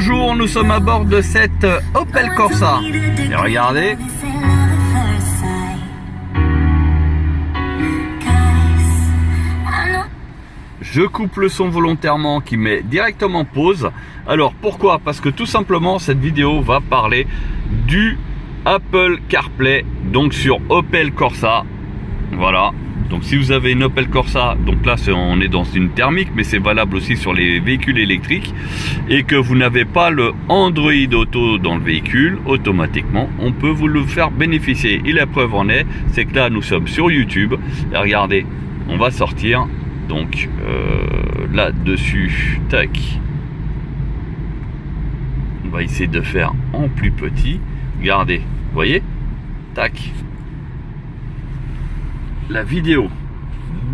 Bonjour, nous sommes à bord de cette Opel Corsa. Et regardez. Je coupe le son volontairement qui met directement pause. Alors pourquoi? Parce que tout simplement cette vidéo va parler du Apple CarPlay, donc sur Opel Corsa. Voilà. Donc si vous avez une Opel Corsa, donc là on est dans une thermique, mais c'est valable aussi sur les véhicules électriques, et que vous n'avez pas le Android Auto dans le véhicule, automatiquement on peut vous le faire bénéficier. Et la preuve en est, c'est que là nous sommes sur YouTube, et regardez, on va sortir, donc là-dessus, tac, on va essayer de faire en plus petit, regardez, vous voyez, tac, la vidéo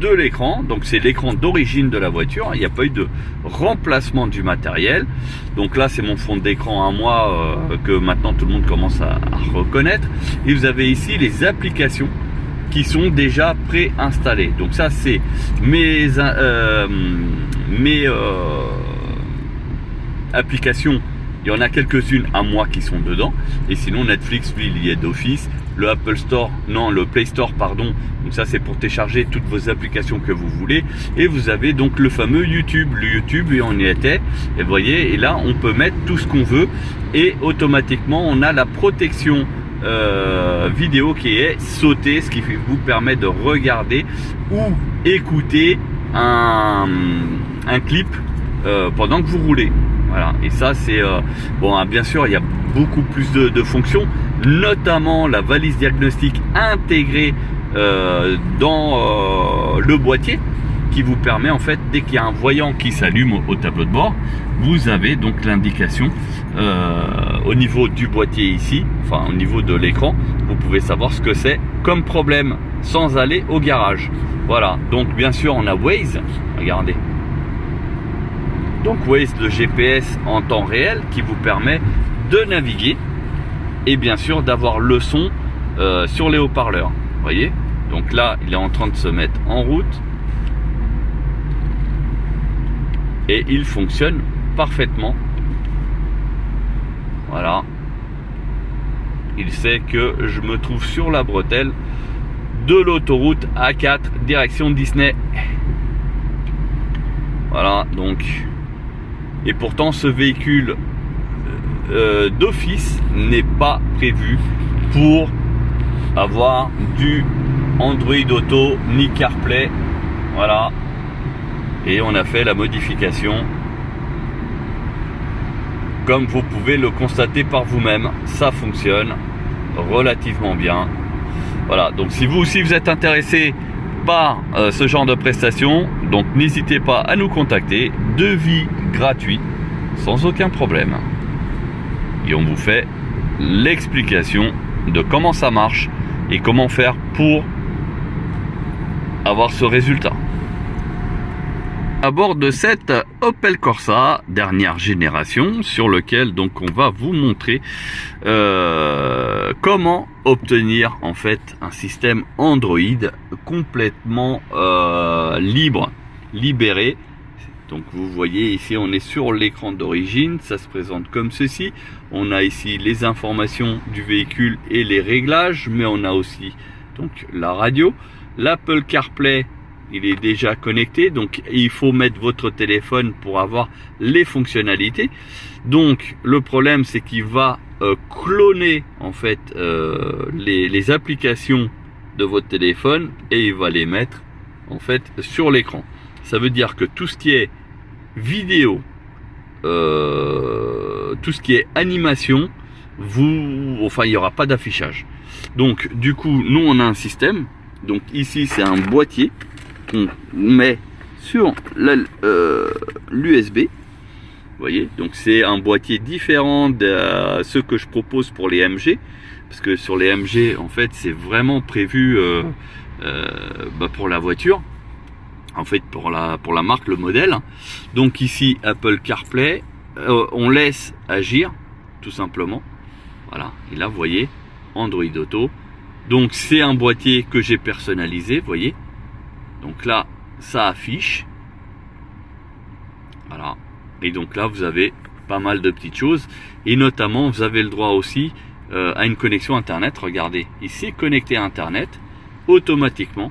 de l'écran, donc c'est l'écran d'origine de la voiture, il n'y a pas eu de remplacement du matériel. Donc là c'est mon fond d'écran à moi que maintenant tout le monde commence à reconnaître, et vous avez ici les applications qui sont déjà préinstallées. Donc ça c'est mes applications. Il y en a quelques-unes à moi qui sont dedans, et sinon Netflix, lui, il y est d'office. Le Apple Store, non, le Play Store, pardon. Donc ça, c'est pour télécharger toutes vos applications que vous voulez. Et vous avez donc le fameux YouTube. Le YouTube, et on y était. Et vous voyez, et là, on peut mettre tout ce qu'on veut. Et automatiquement, on a la protection vidéo qui est sautée, ce qui vous permet de regarder ou écouter un clip pendant que vous roulez. Voilà, et ça c'est bon, bien sûr il y a beaucoup plus de fonctions, notamment la valise diagnostic intégrée dans le boîtier, qui vous permet en fait, dès qu'il y a un voyant qui s'allume au tableau de bord, vous avez donc l'indication au niveau du boîtier ici, enfin au niveau de l'écran, vous pouvez savoir ce que c'est comme problème sans aller au garage. Voilà, donc bien sûr on a Waze, regardez. Donc Waze, le GPS en temps réel qui vous permet de naviguer et bien sûr d'avoir le son sur les haut-parleurs. Vous voyez, donc là il est en train de se mettre en route et il fonctionne parfaitement. Voilà, il sait que je me trouve sur la bretelle de l'autoroute A4 direction Disney. Voilà, donc. Et pourtant ce véhicule d'office n'est pas prévu pour avoir du Android Auto ni CarPlay. Voilà. Et on a fait la modification. Comme vous pouvez le constater par vous-même, ça fonctionne relativement bien. Voilà, donc si vous aussi vous êtes intéressé par ce genre de prestations, donc n'hésitez pas à nous contacter. Devis gratuit sans aucun problème, et on vous fait l'explication de comment ça marche et comment faire pour avoir ce résultat. À bord de cette Opel Corsa dernière génération, sur lequel donc on va vous montrer comment obtenir en fait un système Android complètement libéré. Donc vous voyez ici on est sur l'écran d'origine, ça se présente comme ceci. On a ici les informations du véhicule et les réglages, mais on a aussi donc la radio, l'Apple CarPlay. Il est déjà connecté, donc il faut mettre votre téléphone pour avoir les fonctionnalités. Donc le problème c'est qu'il va cloner en fait les applications de votre téléphone, et il va les mettre en fait sur l'écran. Ça veut dire que tout ce qui est vidéo, tout ce qui est animation, il n'y aura pas d'affichage. Donc du coup nous on a un système. Donc ici c'est un boîtier qu'on met sur l'USB. Vous voyez, donc c'est un boîtier différent de ce que je propose pour les MG, parce que sur les MG en fait c'est vraiment prévu pour la voiture, en fait pour la marque, le modèle. Donc ici Apple CarPlay, on laisse agir tout simplement. Voilà, et là vous voyez Android Auto. Donc c'est un boîtier que j'ai personnalisé, vous voyez. Donc là, ça affiche. Voilà. Et donc là, vous avez pas mal de petites choses. Et notamment, vous avez le droit aussi à une connexion Internet. Regardez, il s'est connecté à Internet automatiquement.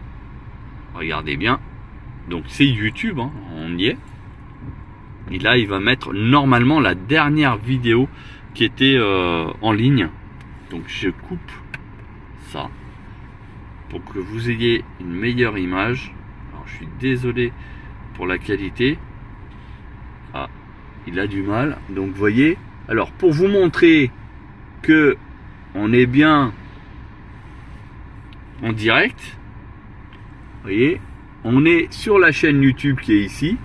Regardez bien. Donc c'est YouTube, hein, on y est. Et là, il va mettre normalement la dernière vidéo qui était en ligne. Donc je coupe ça pour que vous ayez une meilleure image. Alors je suis désolé pour la qualité. Ah, il a du mal. Donc vous voyez. Alors pour vous montrer que on est bien en direct, vous voyez, on est sur la chaîne YouTube qui est ici.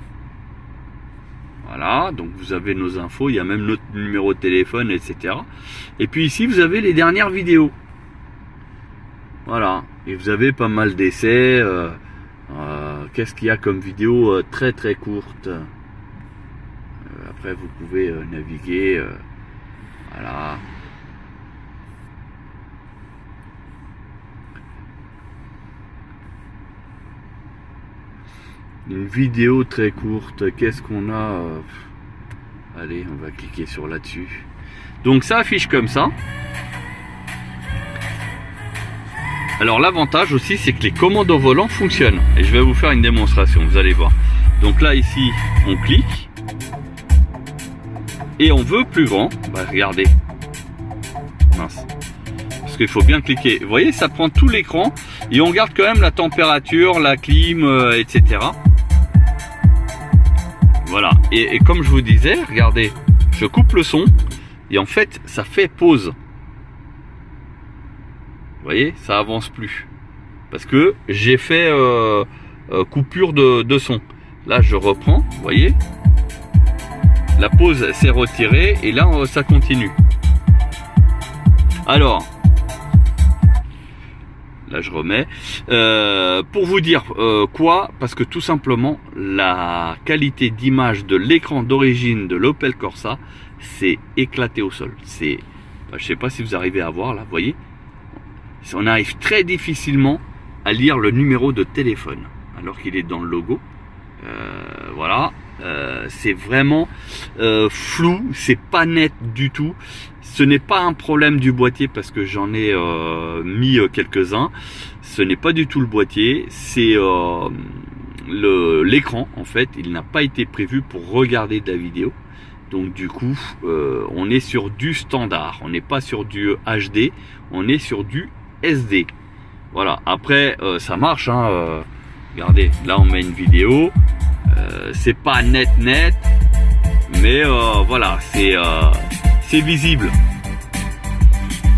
Voilà, donc vous avez nos infos, il y a même notre numéro de téléphone, etc. Et puis ici, vous avez les dernières vidéos. Voilà, et vous avez pas mal d'essais. Qu'est-ce qu'il y a comme vidéo très très courte. Après, vous pouvez naviguer. Voilà. Une vidéo très courte, qu'est-ce qu'on a? Allez, on va cliquer sur là-dessus. Donc ça affiche comme ça. Alors l'avantage aussi, c'est que les commandes au volant fonctionnent. Et je vais vous faire une démonstration, vous allez voir. Donc là, ici, on clique. Et on veut plus grand. Bah, regardez. Mince. Parce qu'il faut bien cliquer. Vous voyez, ça prend tout l'écran. Et on garde quand même la température, la clim, etc. Voilà, et comme je vous disais, regardez, je coupe le son et en fait ça fait pause. Vous voyez, ça avance plus parce que j'ai fait coupure de son. Là je reprends, vous voyez, la pause s'est retirée et là ça continue. Alors là je remets pour vous dire quoi, parce que tout simplement la qualité d'image de l'écran d'origine de l'Opel Corsa s'est éclaté au sol. C'est, je sais pas si vous arrivez à voir là, vous voyez, on arrive très difficilement à lire le numéro de téléphone alors qu'il est dans le logo. Voilà, c'est vraiment flou, c'est pas net du tout. Ce n'est pas un problème du boîtier parce que j'en ai mis quelques-uns. Ce n'est pas du tout le boîtier, c'est l'écran en fait. Il n'a pas été prévu pour regarder de la vidéo. Donc du coup, on est sur du standard. On n'est pas sur du HD, on est sur du SD. Voilà, après ça marche. Hein, regardez, là on met une vidéo. C'est pas net, mais voilà, c'est visible.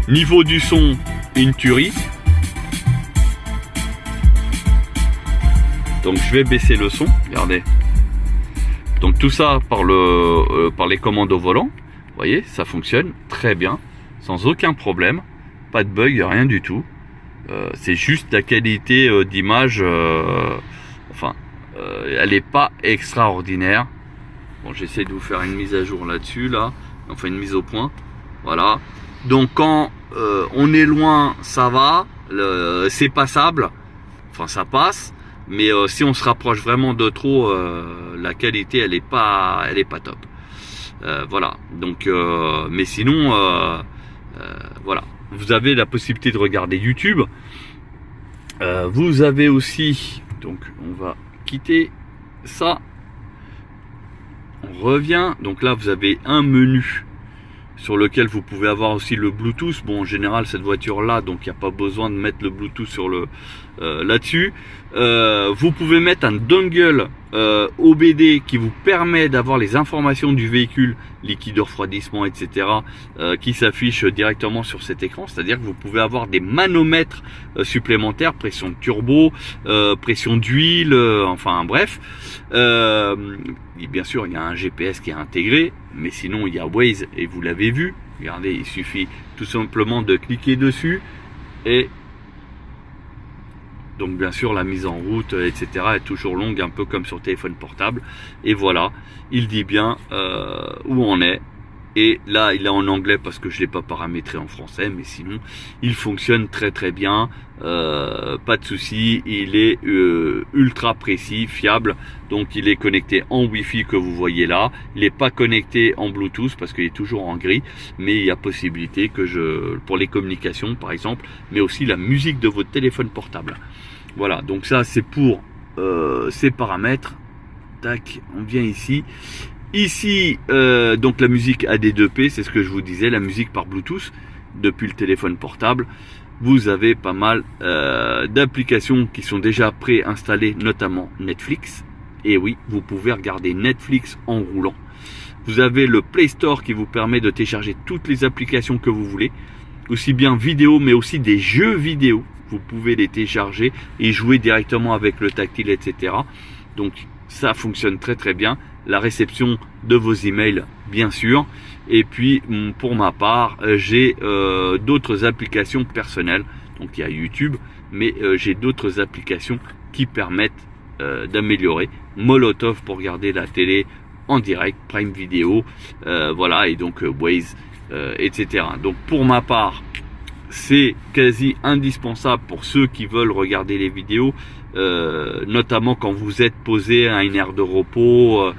Niveau du son, une tuerie. Donc je vais baisser le son, regardez. Donc tout ça par les commandes au volant. Vous voyez, ça fonctionne très bien, sans aucun problème, pas de bug, rien du tout. C'est juste la qualité d'image, enfin, elle n'est pas extraordinaire. Bon, j'essaie de vous faire une mise à jour là-dessus, là, enfin une mise au point. Voilà. Donc quand on est loin, ça va, c'est passable, enfin ça passe. Mais si on se rapproche vraiment de trop, la qualité elle est pas top. Voilà. Donc, mais sinon, voilà. Vous avez la possibilité de regarder YouTube. Vous avez aussi, donc on va quitter ça. On revient. Donc là, vous avez un menu sur lequel vous pouvez avoir aussi le Bluetooth. Bon, en général, cette voiture-là, donc il n'y a pas besoin de mettre le Bluetooth sur le là-dessus. Vous pouvez mettre un dongle OBD qui vous permet d'avoir les informations du véhicule, liquide de refroidissement, etc., qui s'affichent directement sur cet écran. C'est-à-dire que vous pouvez avoir des manomètres supplémentaires, pression de turbo, pression d'huile, enfin bref. Et bien sûr, il y a un GPS qui est intégré, mais sinon il y a Waze, et vous l'avez vu. Regardez, il suffit tout simplement de cliquer dessus et donc bien sûr la mise en route, etc. est toujours longue, un peu comme sur téléphone portable. Et voilà, il dit bien où on est. Et là, il est en anglais parce que je l'ai pas paramétré en français, mais sinon, il fonctionne très très bien. Pas de souci. Il est ultra précis, fiable. Donc, il est connecté en Wi-Fi que vous voyez là. Il n'est pas connecté en Bluetooth parce qu'il est toujours en gris. Mais il y a possibilité que pour les communications, par exemple, mais aussi la musique de votre téléphone portable. Voilà. Donc ça, c'est pour ces paramètres. Tac, on vient ici. Ici, donc la musique AD2P, c'est ce que je vous disais, la musique par Bluetooth, depuis le téléphone portable. Vous avez pas mal d'applications qui sont déjà préinstallées, notamment Netflix. Et oui, vous pouvez regarder Netflix en roulant. Vous avez le Play Store qui vous permet de télécharger toutes les applications que vous voulez, aussi bien vidéo, mais aussi des jeux vidéo. Vous pouvez les télécharger et jouer directement avec le tactile, etc. Donc, ça fonctionne très très bien. La réception de vos emails, bien sûr. Et puis, pour ma part, j'ai d'autres applications personnelles. Donc, il y a YouTube, mais j'ai d'autres applications qui permettent d'améliorer. Molotov pour regarder la télé en direct, Prime Video, voilà, et donc Waze, etc. Donc, pour ma part, c'est quasi indispensable pour ceux qui veulent regarder les vidéos, notamment quand vous êtes posé à une aire de repos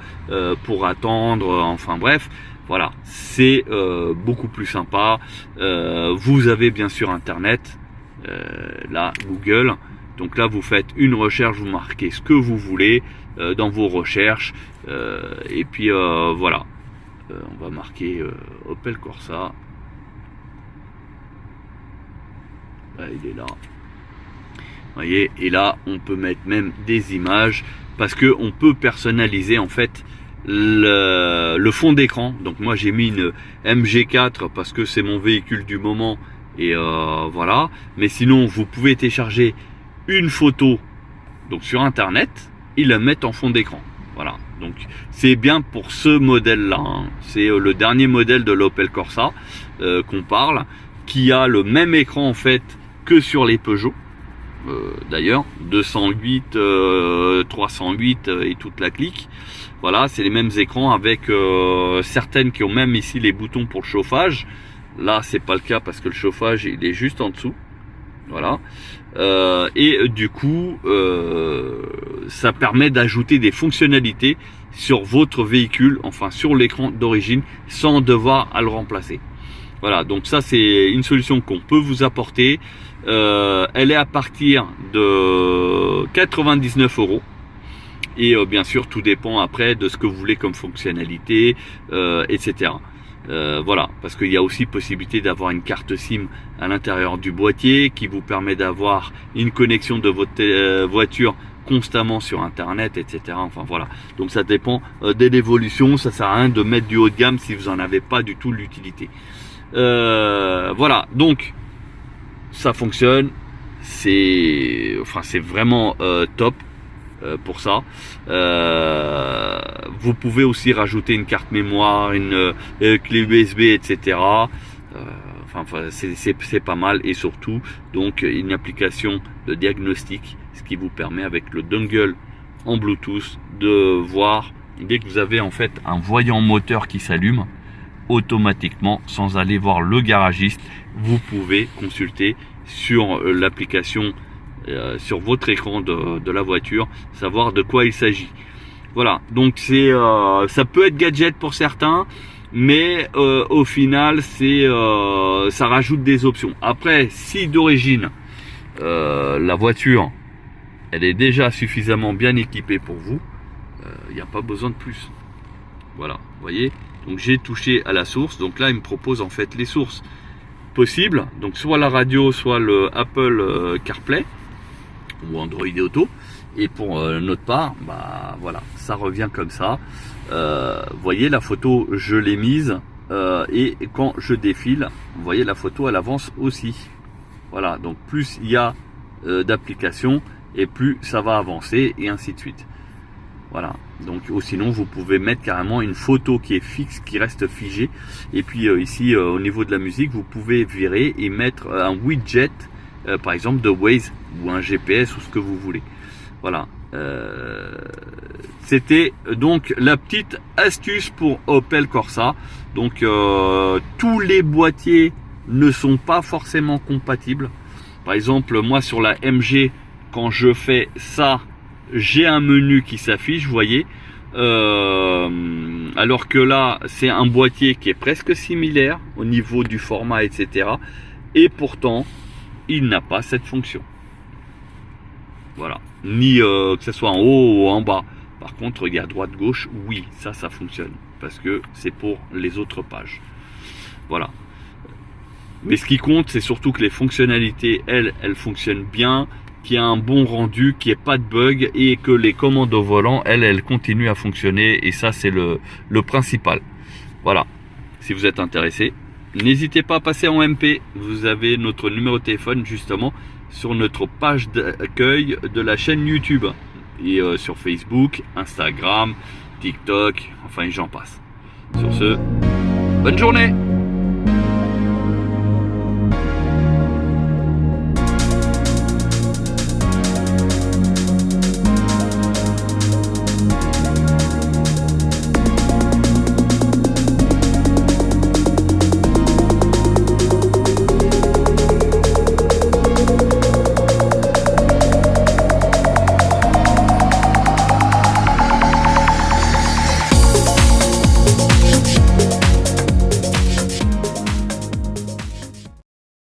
pour attendre, enfin bref, voilà, c'est beaucoup plus sympa. Vous avez bien sûr internet, là Google, donc là vous faites une recherche, vous marquez ce que vous voulez dans vos recherches, et puis voilà, on va marquer Opel Corsa. Là, il est là. Vous voyez, et là on peut mettre même des images parce que on peut personnaliser en fait le fond d'écran. Donc moi j'ai mis une MG4 parce que c'est mon véhicule du moment et voilà. Mais sinon vous pouvez télécharger une photo donc sur internet et la mettre en fond d'écran. Voilà. Donc c'est bien pour ce modèle là. Hein. C'est le dernier modèle de l'Opel Corsa qu'on parle, qui a le même écran en fait que sur les Peugeot. D'ailleurs 208, 308 et toute la clique. Voilà, c'est les mêmes écrans avec certaines qui ont même ici les boutons pour le chauffage. Là c'est pas le cas parce que le chauffage il est juste en dessous. Voilà, et du coup ça permet d'ajouter des fonctionnalités sur votre véhicule, enfin sur l'écran d'origine, sans devoir à le remplacer. Voilà, donc ça c'est une solution qu'on peut vous apporter. Elle est à partir de 99 €. Et bien sûr, tout dépend après de ce que vous voulez comme fonctionnalité, etc. Voilà, parce qu'il y a aussi possibilité d'avoir une carte SIM à l'intérieur du boîtier qui vous permet d'avoir une connexion de votre voiture constamment sur internet, etc. Enfin voilà, donc ça dépend de l'évolution. Ça sert à rien de mettre du haut de gamme si vous n'en avez pas du tout l'utilité. Voilà, donc ça fonctionne, c'est vraiment top pour ça. Vous pouvez aussi rajouter une carte mémoire, une clé USB, etc. C'est pas mal, et surtout donc une application de diagnostic, ce qui vous permet avec le dongle en Bluetooth de voir dès que vous avez en fait un voyant moteur qui s'allume automatiquement sans aller voir le garagiste. Vous pouvez consulter sur l'application, sur votre écran de la voiture, savoir de quoi il s'agit. Voilà, donc c'est ça peut être gadget pour certains, mais au final c'est ça rajoute des options. Après, si d'origine la voiture elle est déjà suffisamment bien équipée pour vous, il n'y a pas besoin de plus. Voilà, vous voyez, donc j'ai touché à la source. Donc là il me propose en fait les sources possibles, donc soit la radio, soit le Apple CarPlay ou Android Auto. Et pour notre part, bah voilà, ça revient comme ça. Vous voyez, la photo je l'ai mise, et quand je défile, vous voyez, la photo elle avance aussi. Voilà, donc plus il y a d'applications et plus ça va avancer, et ainsi de suite. Voilà, donc sinon vous pouvez mettre carrément une photo qui est fixe, qui reste figée. Et puis ici au niveau de la musique, vous pouvez virer et mettre un widget, par exemple de Waze ou un GPS ou ce que vous voulez. Voilà, C'était donc la petite astuce pour Opel Corsa. Donc tous les boîtiers ne sont pas forcément compatibles. Par exemple, moi sur la MG, quand je fais ça, j'ai un menu qui s'affiche, vous voyez. Alors que là, c'est un boîtier qui est presque similaire au niveau du format, etc. Et pourtant, il n'a pas cette fonction. Voilà. Ni que ce soit en haut ou en bas. Par contre, regarde droite-gauche, oui, ça fonctionne. Parce que c'est pour les autres pages. Voilà. Mais ce qui compte, c'est surtout que les fonctionnalités, elles fonctionnent bien, qu'il y a un bon rendu, qu'il n'y ait pas de bug et que les commandes au volant, elles continuent à fonctionner. Et ça, c'est le principal. Voilà. Si vous êtes intéressé, n'hésitez pas à passer en MP. Vous avez notre numéro de téléphone justement sur notre page d'accueil de la chaîne YouTube. Et sur Facebook, Instagram, TikTok, enfin j'en passe. Sur ce, bonne journée!